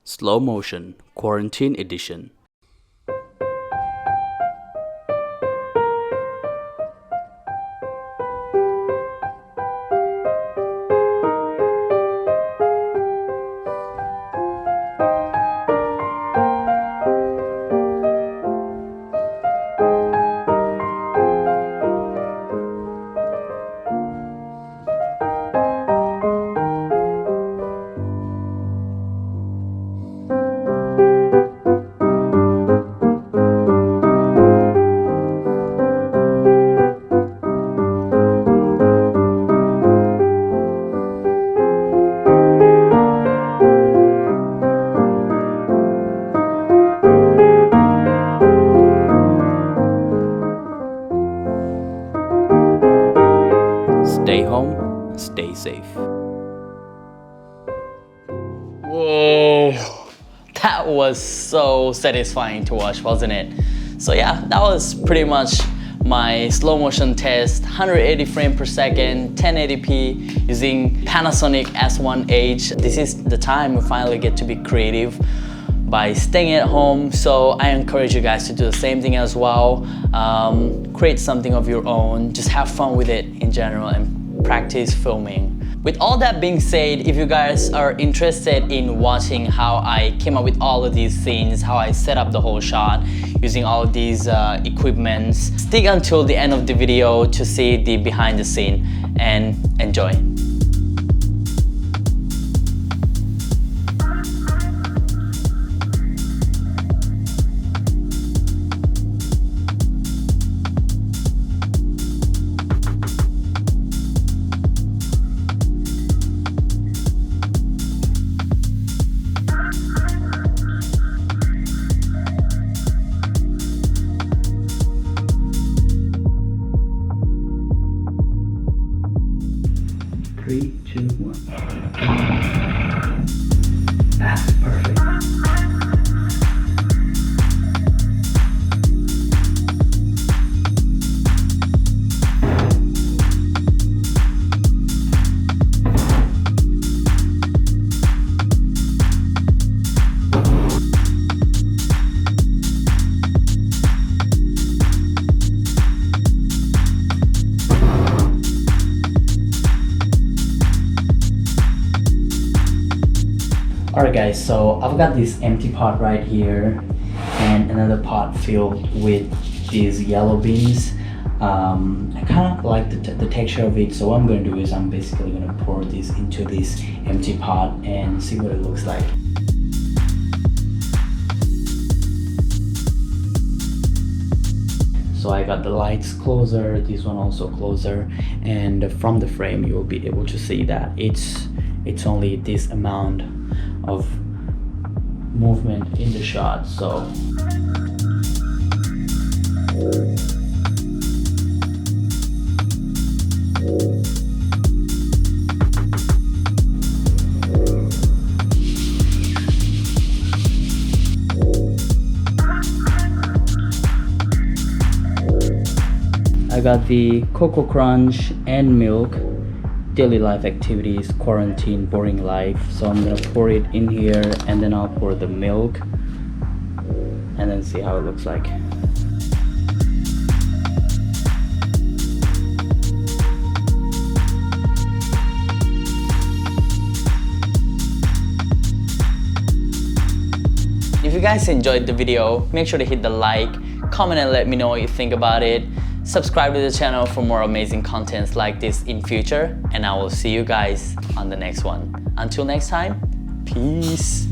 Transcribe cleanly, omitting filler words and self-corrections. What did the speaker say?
Slow Motion Quarantine Edition. Stay home, stay safe. Whoa, that was so satisfying to watch, wasn't it? So yeah, that was pretty much my slow motion test, 180 frames per second, 1080p using Panasonic S1H. This is the time we finally get to be creative by staying at home. So I encourage you guys to do the same thing as well. Create something of your own, just have fun with it in general and practice filming. With all that being said, if you guys are interested in watching how I came up with all of these scenes, how I set up the whole shot using all of these equipments, stick until the end of the video to see the behind the scene and enjoy. Three, two, one. That's perfect. Alright guys, so I've got this empty pot right here and another pot filled with these yellow beans. I kind of like the texture of it, so what I'm going to do is I'm basically going to pour this into this empty pot and see what it looks like. So I got the lights closer, this one also closer, and from the frame you will be able to see that it's only this amount of movement in the shot. So I got the Cocoa Crunch and milk, daily life activities, quarantine, boring life. So I'm gonna pour it in here and then I'll pour the milk and then see how it looks like. If you guys enjoyed the video, make sure to hit the like, comment and let me know what you think about it. Subscribe to the channel for more amazing contents like this in future, and I will see you guys on the next one. Until next time, peace.